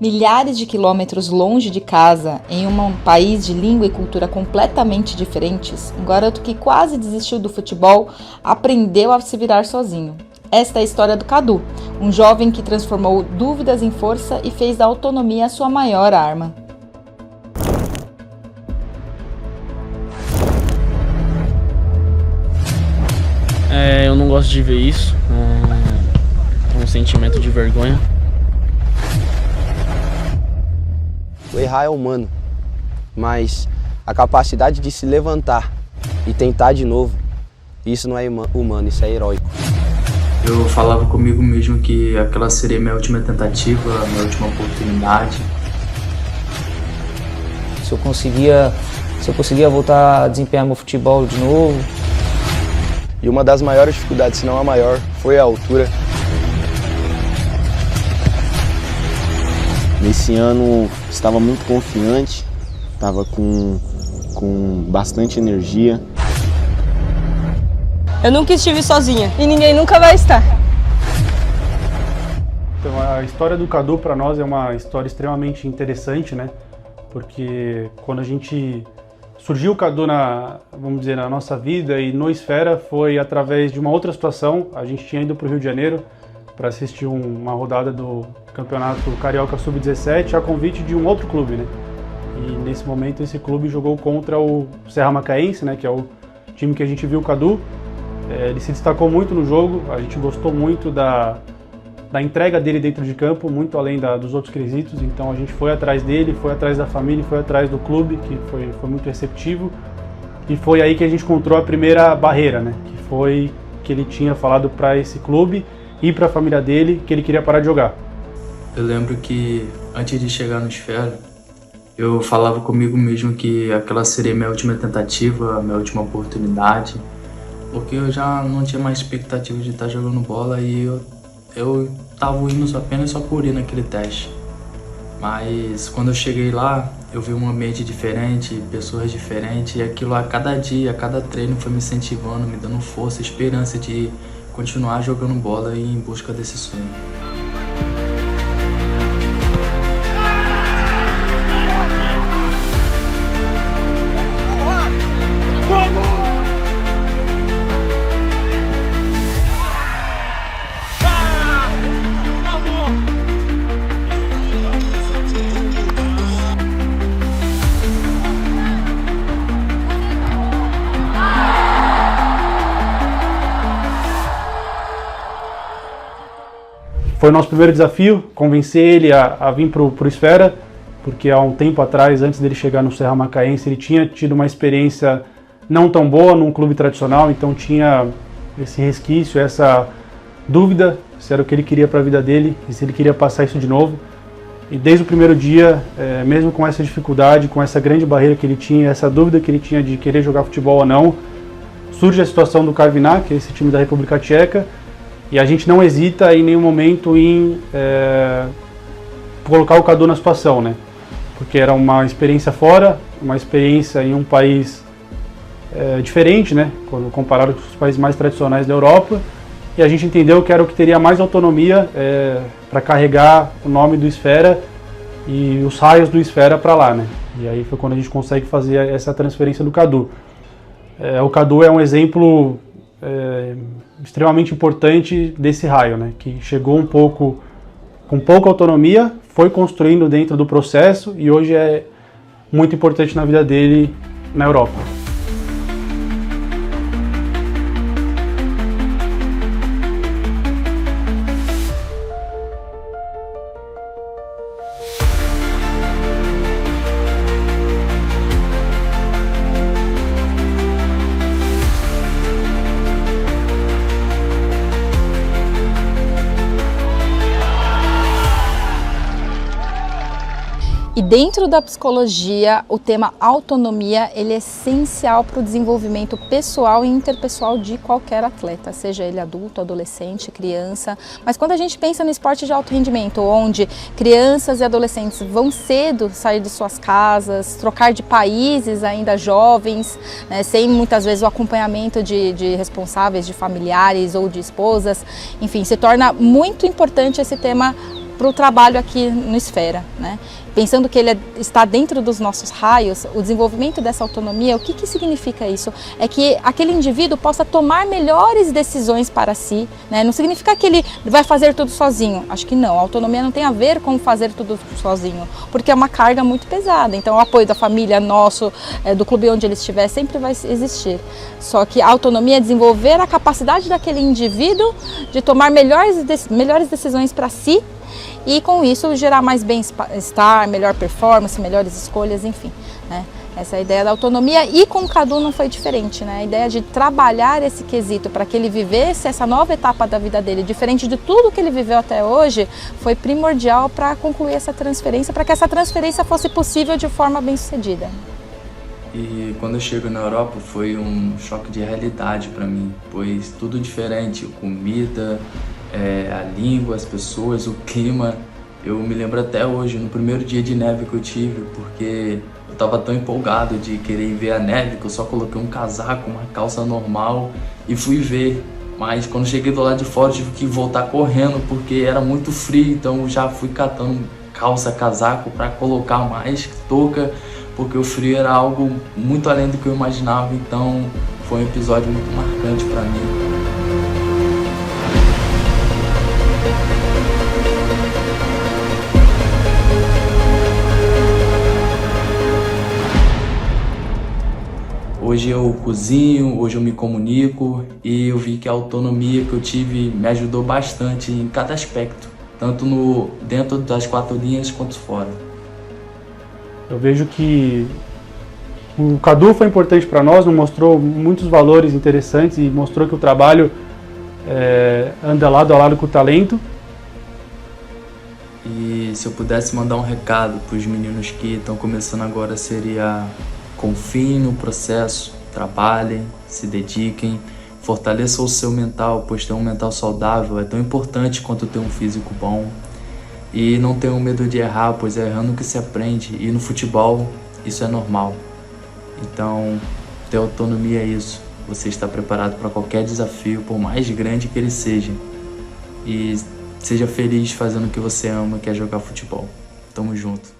Milhares de quilômetros longe de casa, em um país de língua e cultura completamente diferentes, um garoto que quase desistiu do futebol aprendeu a se virar sozinho. Esta é a história do Cadu, um jovem que transformou dúvidas em força e fez da autonomia a sua maior arma. Eu não gosto de ver isso, é um sentimento de vergonha. O errar é humano, mas a capacidade de se levantar e tentar de novo, isso não é humano, isso é heróico. Eu falava comigo mesmo que aquela seria minha última tentativa, minha última oportunidade. Se eu conseguia voltar a desempenhar meu futebol de novo. E uma das maiores dificuldades, se não a maior, foi a altura. Nesse ano estava muito confiante, estava com bastante energia. Eu nunca estive sozinha e ninguém nunca vai estar. Então, a história do Cadu para nós é uma história extremamente interessante, né? Porque quando a gente surgiu o Cadu na nossa vida e no Esfera foi através de uma outra situação. A gente tinha ido para o Rio de Janeiro para assistir uma rodada do Campeonato Carioca Sub-17 a convite de um outro clube, né? E nesse momento esse clube jogou contra o Serra Macaense, né? Que é o time que a gente viu o Cadu. Ele se destacou muito no jogo, a gente gostou muito da entrega dele dentro de campo, muito além dos outros quesitos. Então a gente foi atrás dele, foi atrás da família, foi atrás do clube, que foi muito receptivo. E foi aí que a gente encontrou a primeira barreira, né? Que foi que ele tinha falado para esse clube e para a família dele que ele queria parar de jogar. Eu lembro que antes de chegar no Esfera, eu falava comigo mesmo que aquela seria minha última tentativa, minha última oportunidade, porque eu já não tinha mais expectativa de estar jogando bola e eu estava indo apenas só por ir naquele teste. Mas quando eu cheguei lá, eu vi um ambiente diferente, pessoas diferentes, e aquilo a cada dia, a cada treino foi me incentivando, me dando força, esperança de continuar jogando bola e em busca desse sonho. Foi o nosso primeiro desafio, convencer ele a vir para o Esfera, porque há um tempo atrás, antes dele chegar no Serra Macaense, ele tinha tido uma experiência não tão boa num clube tradicional, então tinha esse resquício, essa dúvida se era o que ele queria para a vida dele e se ele queria passar isso de novo. E desde o primeiro dia, mesmo com essa dificuldade, com essa grande barreira que ele tinha, essa dúvida que ele tinha de querer jogar futebol ou não, surge a situação do Karviná, que é esse time da República Tcheca, e a gente não hesita em nenhum momento em colocar o Cadu na situação, né? Porque era uma experiência fora, uma experiência em um país diferente, né? Quando comparado com os países mais tradicionais da Europa, e a gente entendeu que era o que teria mais autonomia para carregar o nome do Esfera e os raios do Esfera para lá, né? E aí foi quando a gente consegue fazer essa transferência do Cadu. O Cadu é um exemplo extremamente importante desse raio, né? Que chegou com pouca autonomia, foi construindo dentro do processo e hoje é muito importante na vida dele na Europa. E dentro da psicologia, o tema autonomia ele é essencial para o desenvolvimento pessoal e interpessoal de qualquer atleta, seja ele adulto, adolescente, criança. Mas quando a gente pensa no esporte de alto rendimento, onde crianças e adolescentes vão cedo sair de suas casas, trocar de países ainda jovens, né, sem muitas vezes o acompanhamento de responsáveis, de familiares ou de esposas, enfim, se torna muito importante esse tema para o trabalho aqui no Esfera, né? Pensando que ele está dentro dos nossos raios, o desenvolvimento dessa autonomia, o que significa isso? É que aquele indivíduo possa tomar melhores decisões para si, né? Não significa que ele vai fazer tudo sozinho, acho que não, a autonomia não tem a ver com fazer tudo sozinho, porque é uma carga muito pesada, então o apoio da família, nosso, do clube onde ele estiver, sempre vai existir. Só que a autonomia é desenvolver a capacidade daquele indivíduo de tomar melhores decisões para si, e com isso gerar mais bem-estar, melhor performance, melhores escolhas, enfim, né? Essa é a ideia da autonomia, e com o Cadu não foi diferente, né? A ideia de trabalhar esse quesito para que ele vivesse essa nova etapa da vida dele, diferente de tudo que ele viveu até hoje, foi primordial para concluir essa transferência, para que essa transferência fosse possível de forma bem-sucedida. E quando eu chego na Europa foi um choque de realidade para mim, pois tudo diferente, comida, a língua, as pessoas, o clima. Eu me lembro até hoje, no primeiro dia de neve que eu tive, porque eu estava tão empolgado de querer ver a neve que eu só coloquei um casaco, uma calça normal e fui ver. Mas quando cheguei do lado de fora tive que voltar correndo porque era muito frio, então eu já fui catando calça, casaco para colocar mais, touca, porque o frio era algo muito além do que eu imaginava, então foi um episódio muito marcante para mim. Hoje eu cozinho, hoje eu me comunico e eu vi que a autonomia que eu tive me ajudou bastante em cada aspecto, tanto dentro das 4 linhas quanto fora. Eu vejo que o Cadu foi importante para nós, nos mostrou muitos valores interessantes e mostrou que o trabalho anda lado a lado com o talento. E se eu pudesse mandar um recado para os meninos que estão começando agora, seria: confiem no processo, trabalhem, se dediquem, fortaleçam o seu mental, pois ter um mental saudável é tão importante quanto ter um físico bom. E não tenham medo de errar, pois é errando que se aprende, e no futebol isso é normal. Então, ter autonomia é isso, você está preparado para qualquer desafio, por mais grande que ele seja. E seja feliz fazendo o que você ama, que é jogar futebol. Tamo junto.